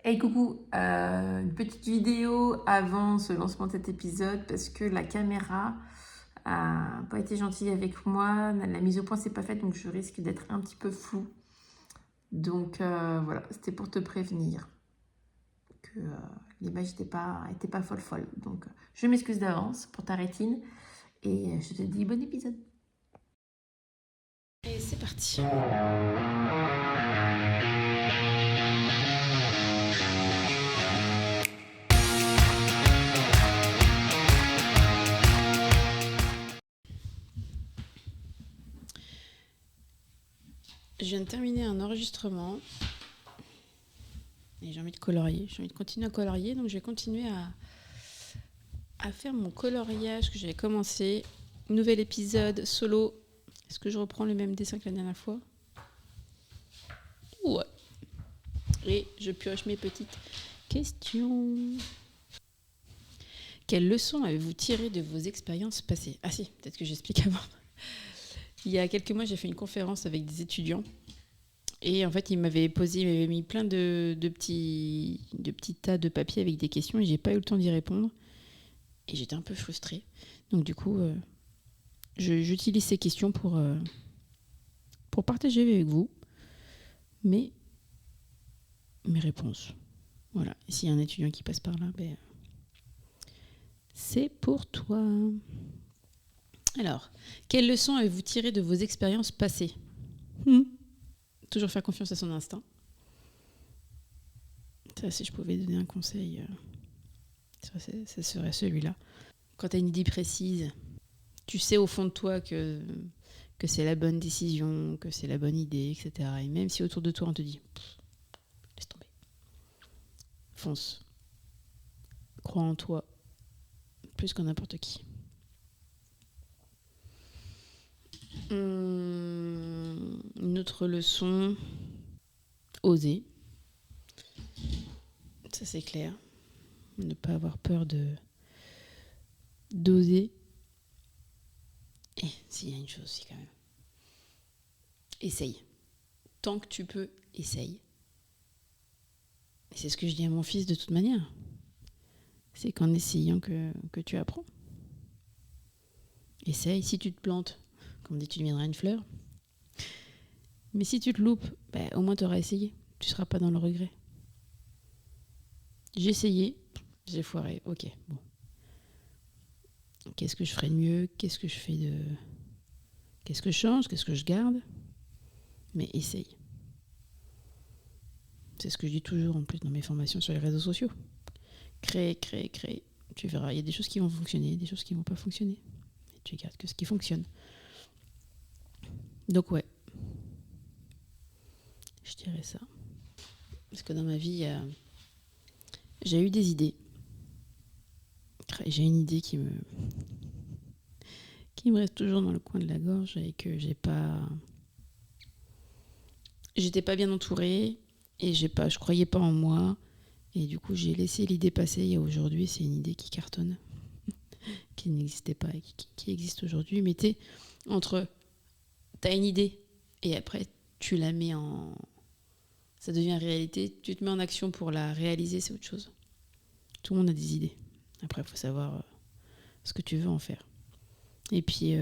Hey coucou, une petite vidéo avant ce lancement de cet épisode parce que la caméra a pas été gentille avec moi, la mise au point s'est pas faite donc je risque d'être un petit peu floue. Donc voilà, c'était pour te prévenir que l'image était pas folle. Donc je m'excuse d'avance pour ta rétine et je te dis bon épisode. Et c'est parti. Je viens de terminer un enregistrement et j'ai envie de colorier. J'ai envie de continuer à colorier, donc je vais continuer à faire mon coloriage que j'avais commencé. Nouvel épisode solo. Est-ce que je reprends le même dessin que la dernière fois? Ouais. Et je pioche mes petites questions. Quelles leçons avez-vous tirées de vos expériences passées? Ah si, peut-être que j'explique avant. Il y a quelques mois, j'ai fait une conférence avec des étudiants. Et en fait, il m'avait mis plein de petits tas de papiers avec des questions et j'ai pas eu le temps d'y répondre. Et j'étais un peu frustrée. Donc du coup, j'utilise ces questions pour partager avec vous mes réponses. Voilà. Et s'il y a un étudiant qui passe par là, c'est pour toi. Alors, quelles leçons avez-vous tirées de vos expériences passées? Toujours faire confiance à son instinct. Ça, si je pouvais donner un conseil, ça serait celui-là. Quand tu as une idée précise, tu sais au fond de toi que c'est la bonne décision, que c'est la bonne idée, etc. Et même si autour de toi on te dit laisse tomber, fonce, crois en toi plus que n'importe qui. Une autre leçon, oser. Ça c'est clair. Ne pas avoir peur d'oser. Et s'il y a une chose aussi quand même, essaye. Tant que tu peux, essaye. Et c'est ce que je dis à mon fils de toute manière. C'est qu'en essayant que tu apprends. Essaye. Si tu te plantes, comme on dit, tu deviendras une fleur. Mais si tu te loupes, au moins tu auras essayé. Tu ne seras pas dans le regret. J'ai essayé, j'ai foiré. Ok, bon. Qu'est-ce que je ferais de mieux? Qu'est-ce que je change? Qu'est-ce que je garde? Mais essaye. C'est ce que je dis toujours en plus dans mes formations sur les réseaux sociaux. Crée. Tu verras, il y a des choses qui vont fonctionner, des choses qui ne vont pas fonctionner. Et tu gardes que ce qui fonctionne. Donc ouais, je dirais ça. Parce que dans ma vie, j'ai eu des idées. J'ai une idée qui me reste toujours dans le coin de la gorge et que j'étais pas bien entourée et je croyais pas en moi. Et du coup, j'ai laissé l'idée passer et aujourd'hui, c'est une idée qui cartonne, qui n'existait pas et qui existe aujourd'hui. Mais t'as une idée et après, tu la mets ça devient réalité, tu te mets en action pour la réaliser, c'est autre chose. Tout le monde a des idées. Après, il faut savoir ce que tu veux en faire. Et puis,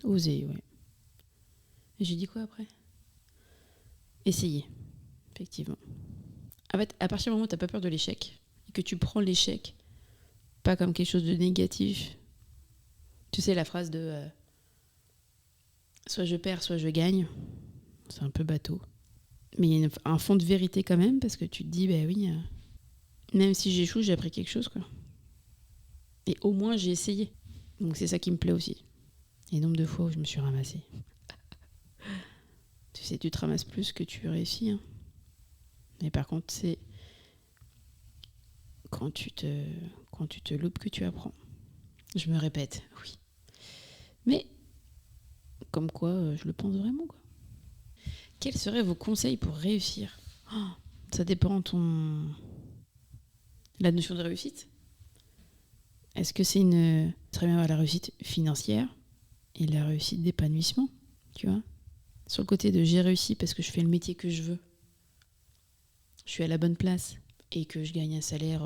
oser, ouais. Et j'ai dit quoi après? Essayer, effectivement. En fait, à partir du moment où tu n'as pas peur de l'échec, et que tu prends l'échec pas comme quelque chose de négatif, tu sais la phrase de soit je perds, soit je gagne, c'est un peu bateau. Mais il y a un fond de vérité quand même, parce que tu te dis, oui, même si j'échoue, j'ai appris quelque chose, quoi. Et au moins, j'ai essayé. Donc c'est ça qui me plaît aussi. Et le nombre de fois où je me suis ramassée. Tu sais, tu te ramasses plus que tu réussis. Hein. Mais par contre, c'est quand tu te loupes que tu apprends. Je me répète, oui. Mais, comme quoi, je le pense vraiment, quoi. Quels seraient vos conseils pour réussir? Ça dépend la notion de réussite. Est-ce que c'est très bien avoir la réussite financière et la réussite d'épanouissement, tu vois? Sur le côté de j'ai réussi parce que je fais le métier que je veux je suis à la bonne place et que je gagne un salaire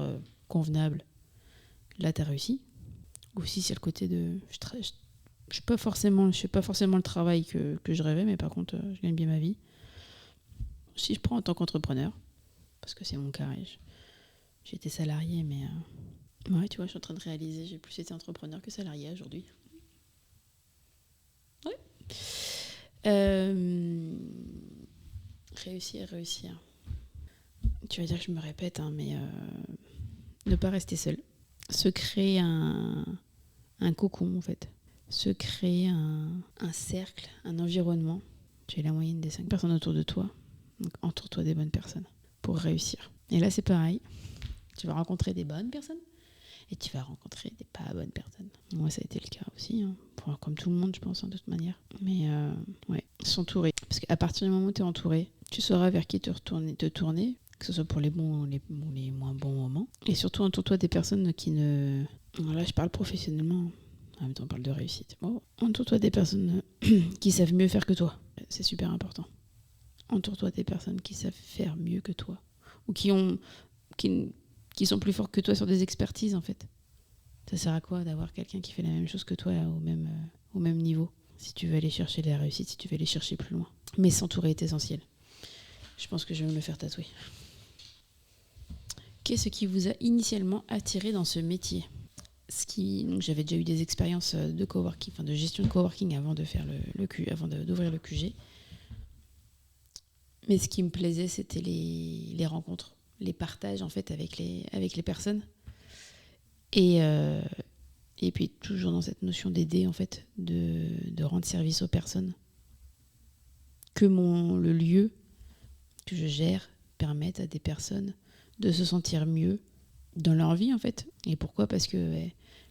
convenable, là, tu as réussi. Ou si c'est le côté de... Je fais pas forcément le travail que je rêvais, mais par contre, je gagne bien ma vie. Si je prends en tant qu'entrepreneur, parce que c'est mon cas, j'ai été salariée, mais... ouais, tu vois, je suis en train de réaliser, j'ai plus été entrepreneur que salarié aujourd'hui. Ouais. Réussir. Tu vas dire que je me répète, hein, mais ne pas rester seul. Se créer un cocon, en fait. Se créer un cercle, un environnement. Tu es la moyenne des 5 personnes autour de toi. Donc, entoure-toi des bonnes personnes pour réussir. Et là, c'est pareil. Tu vas rencontrer des bonnes personnes et tu vas rencontrer des pas bonnes personnes. Moi, ça a été le cas aussi. Hein. Comme tout le monde, je pense, de toute manière. Mais ouais, s'entourer. Parce qu'à partir du moment où tu es entouré, tu sauras vers qui te tourner, que ce soit pour les bons ou les moins bons moments. Et surtout, entoure-toi des personnes qui ne... Là, je parle professionnellement. En même temps, on parle de réussite. Bon, entoure-toi des personnes qui savent mieux faire que toi. C'est super important. Entoure-toi des personnes qui savent faire mieux que toi. Ou qui sont plus forts que toi sur des expertises, en fait. Ça sert à quoi d'avoir quelqu'un qui fait la même chose que toi au même niveau, si tu veux aller chercher la réussite, si tu veux aller chercher plus loin. Mais s'entourer est essentiel. Je pense que je vais me le faire tatouer. Qu'est-ce qui vous a initialement attiré dans ce métier ? Donc j'avais déjà eu des expériences de coworking, enfin de gestion de coworking avant de faire avant d'ouvrir le QG. Mais ce qui me plaisait, c'était les rencontres, les partages en fait avec les personnes. Et puis toujours dans cette notion d'aider en fait, de rendre service aux personnes. Que le lieu que je gère permette à des personnes de se sentir mieux dans leur vie en fait. Et pourquoi ? Parce que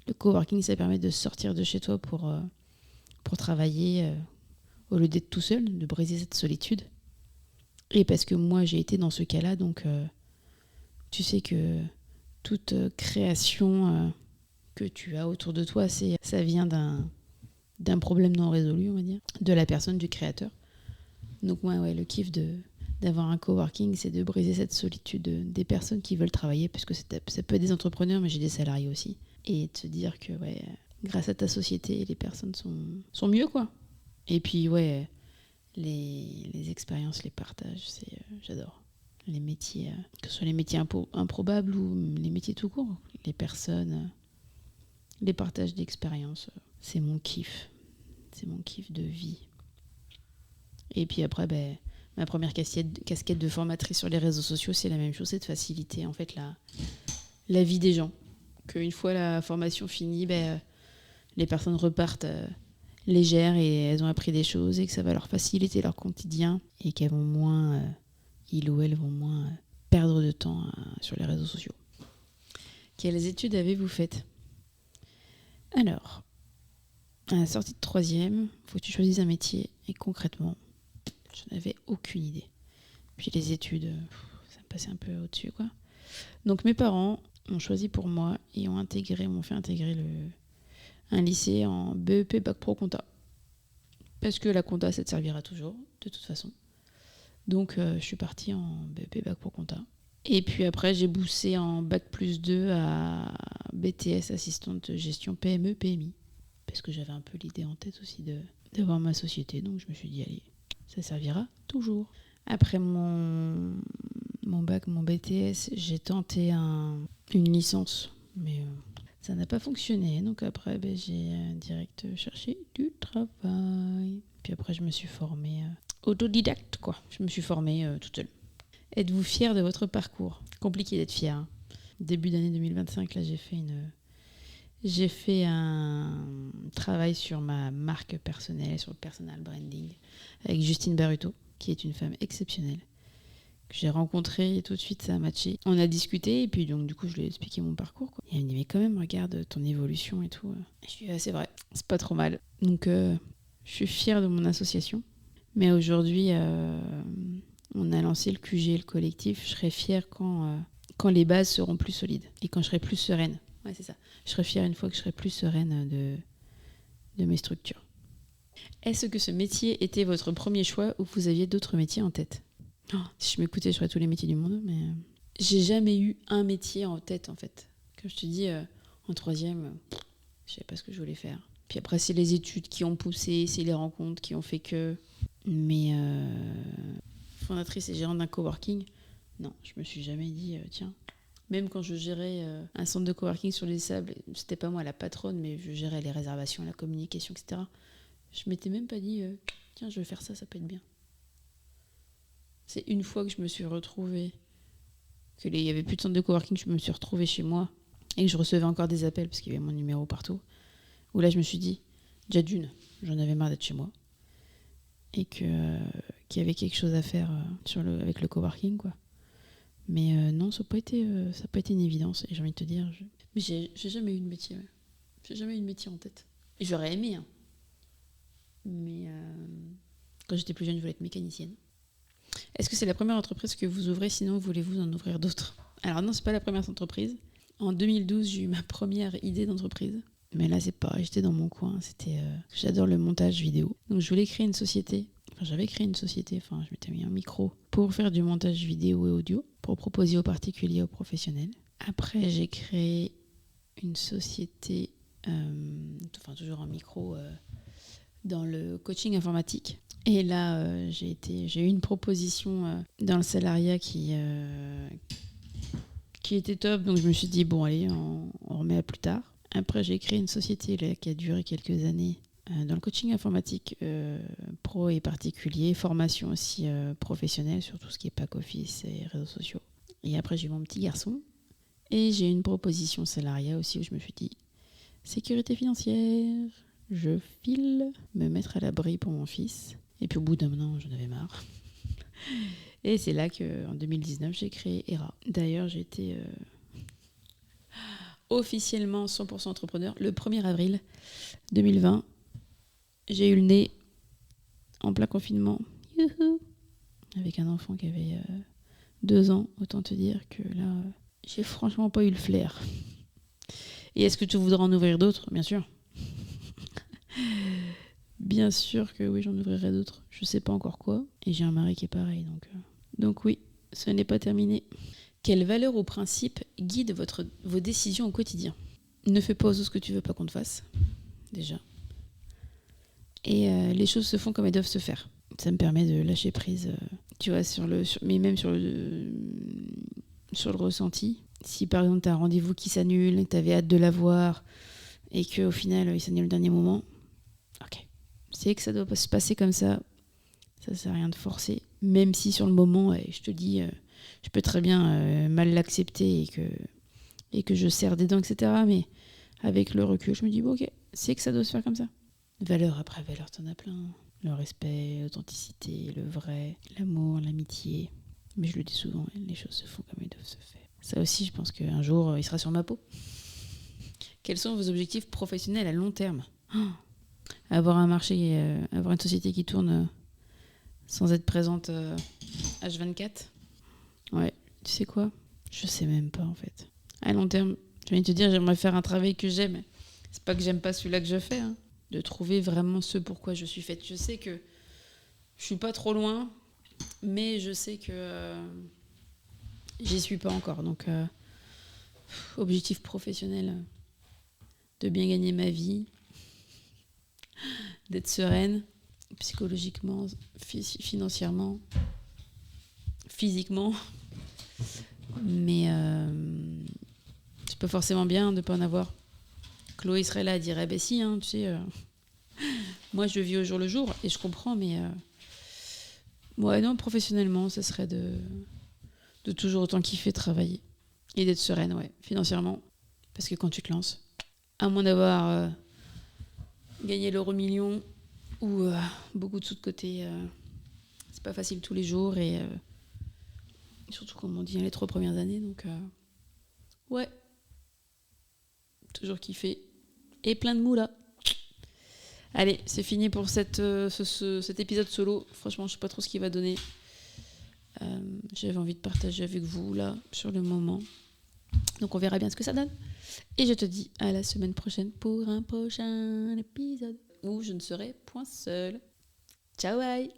le coworking, ça permet de sortir de chez toi pour travailler au lieu d'être tout seul, de briser cette solitude. Et parce que moi, j'ai été dans ce cas-là, donc tu sais que toute création que tu as autour de toi, ça vient d'un problème non résolu, on va dire, de la personne, du créateur. Donc moi, ouais, le kiff d'avoir un coworking, c'est de briser cette solitude des personnes qui veulent travailler, parce que ça peut être des entrepreneurs, mais j'ai des salariés aussi. Et de se dire que ouais, grâce à ta société, les personnes sont mieux, quoi. Et puis, ouais, les expériences, les partages, j'adore. Les métiers, que ce soit les métiers improbables ou les métiers tout court, les personnes, les partages d'expériences, c'est mon kiff. C'est mon kiff de vie. Et puis après, ma première casquette de formatrice sur les réseaux sociaux, c'est la même chose, c'est de faciliter en fait la vie des gens. Qu'une fois la formation finie, les personnes repartent légères et elles ont appris des choses et que ça va leur faciliter leur quotidien et qu'elles vont moins, ils ou elles vont moins perdre de temps sur les réseaux sociaux. Quelles études avez-vous faites ? Alors, à la sortie de 3e, il faut que tu choisisses un métier et concrètement, je n'avais aucune idée. Puis les études, ça me passait un peu au-dessus, quoi. Donc mes parents ont choisi pour moi et m'ont fait intégrer un lycée en BEP Bac Pro Compta. Parce que la compta, ça te servira toujours, de toute façon. Donc je suis partie en BEP Bac Pro Compta. Et puis après, j'ai boussé en Bac plus 2 à BTS, assistante de gestion PME, PMI. Parce que j'avais un peu l'idée en tête aussi d'avoir ma société. Donc je me suis dit, allez, ça servira toujours. Après mon bac, mon BTS, j'ai tenté une licence. Mais ça n'a pas fonctionné. Donc après, j'ai direct cherché du travail. Puis après, je me suis formée autodidacte, quoi. Je me suis formée toute seule. Êtes-vous fière de votre parcours ? Compliqué d'être fière. Hein. Début d'année 2025, là, j'ai fait un travail sur ma marque personnelle, sur le personal branding, avec Justine Baruto, qui est une femme exceptionnelle, que j'ai rencontrée et tout de suite ça a matché. On a discuté et puis donc du coup je lui ai expliqué mon parcours, quoi. Et elle me dit mais quand même regarde ton évolution et tout. Et je lui ai dit c'est vrai, c'est pas trop mal. Donc je suis fière de mon association. Mais aujourd'hui on a lancé le QG, le collectif. Je serai fière quand les bases seront plus solides et quand je serai plus sereine. Ouais, c'est ça. Je serai fière une fois que je serai plus sereine de mes structures. Est-ce que ce métier était votre premier choix ou vous aviez d'autres métiers en tête ? Si je m'écoutais, je ferais tous les métiers du monde, mais j'ai jamais eu un métier en tête, en fait. Comme je te dis, en troisième, je savais pas ce que je voulais faire. Puis après, c'est les études qui ont poussé, c'est les rencontres qui ont fait que... Mais fondatrice et gérante d'un coworking, non, je me suis jamais dit, tiens... Même quand je gérais un centre de coworking sur les Sables, c'était pas moi la patronne, mais je gérais les réservations, la communication, etc. Je m'étais même pas dit, tiens, je vais faire ça, ça peut être bien. C'est une fois que je me suis retrouvée, qu'il y avait plus de centre de coworking, je me suis retrouvée chez moi et que je recevais encore des appels parce qu'il y avait mon numéro partout, où là je me suis dit, déjà d'une, j'en avais marre d'être chez moi et qu'il y avait quelque chose à faire avec le coworking, quoi. Mais non, ça n'a pas été une évidence. Et j'ai envie de te dire, mais j'ai jamais eu de métier. Ouais. J'ai jamais eu de métier en tête. Et j'aurais aimé. Hein. Mais quand j'étais plus jeune, je voulais être mécanicienne. Est-ce que c'est la première entreprise que vous ouvrez? Sinon, voulez-vous en ouvrir d'autres? Alors non, c'est pas la première entreprise. En 2012, j'ai eu ma première idée d'entreprise. Mais là, c'est pareil, j'étais dans mon coin. J'adore le montage vidéo. Donc je voulais créer une société. J'avais créé une société, je m'étais mis un micro pour faire du montage vidéo et audio, pour proposer aux particuliers, aux professionnels. Après, j'ai créé une société, toujours un micro, dans le coaching informatique. Et là, j'ai eu une proposition dans le salariat qui était top, donc je me suis dit, bon allez, on remet à plus tard. Après, j'ai créé une société là, qui a duré quelques années, dans le coaching informatique pro et particulier, formation aussi professionnelle sur tout ce qui est pack office et réseaux sociaux. Et après, j'ai eu mon petit garçon et j'ai eu une proposition salariat aussi où je me suis dit, sécurité financière, je file me mettre à l'abri pour mon fils. Et puis au bout d'un moment, j'en avais marre. Et c'est là qu'en 2019, j'ai créé ERA. D'ailleurs, j'ai été officiellement 100% entrepreneur le 1er avril 2020. J'ai eu le nez en plein confinement. Youhou, avec un enfant qui avait 2 ans. Autant te dire que là, j'ai franchement pas eu le flair. Et est-ce que tu voudras en ouvrir d'autres? Bien sûr. Bien sûr que oui, j'en ouvrirai d'autres. Je sais pas encore quoi. Et j'ai un mari qui est pareil. Donc oui, ce n'est pas terminé. Quelles valeurs ou principes guident vos décisions au quotidien? Ne fais pas aux autres ce que tu veux pas qu'on te fasse. Déjà. Et les choses se font comme elles doivent se faire. Ça me permet de lâcher prise, tu vois, mais même sur le ressenti. Si par exemple tu as un rendez-vous qui s'annule, que tu avais hâte de l'avoir et qu'au final il s'annule au dernier moment, ok. C'est que ça doit pas se passer comme ça. Ça sert à rien de forcer. Même si sur le moment, je te dis, je peux très bien mal l'accepter et que je serre des dents, etc. Mais avec le recul, je me dis, bon, ok, c'est que ça doit se faire comme ça. Valeur après valeur, t'en as plein. Le respect, l'authenticité, le vrai, l'amour, l'amitié. Mais je le dis souvent, les choses se font comme elles doivent se faire. Ça aussi, je pense qu'un jour, il sera sur ma peau. Quels sont vos objectifs professionnels à long terme? Avoir un marché, avoir une société qui tourne sans être présente H24. Ouais, tu sais quoi? Je sais même pas en fait. À long terme, je viens de te dire, j'aimerais faire un travail que j'aime. C'est pas que j'aime pas celui-là que je fais, hein. De trouver vraiment ce pourquoi je suis faite. Je sais que je suis pas trop loin, mais je sais que j'y suis pas encore. Donc, objectif professionnel, de bien gagner ma vie, d'être sereine, psychologiquement, financièrement, physiquement. Mais c'est pas forcément bien de pas en avoir. Chloé serait là, elle dirait, ben si, hein, tu sais, moi je vis au jour le jour, et je comprends, mais ouais, non, professionnellement, ça serait de toujours autant kiffer travailler, et d'être sereine, ouais, financièrement, parce que quand tu te lances, à moins d'avoir gagné l'euro-million, ou beaucoup de sous de côté, c'est pas facile tous les jours, et surtout comme on dit, les 3 premières années, donc ouais, toujours kiffer, et plein de mou là. Allez, c'est fini pour cet épisode solo. Franchement, je sais pas trop ce qu'il va donner. J'avais envie de partager avec vous, là, sur le moment. Donc, on verra bien ce que ça donne. Et je te dis à la semaine prochaine pour un prochain épisode où je ne serai point seule. Ciao, bye!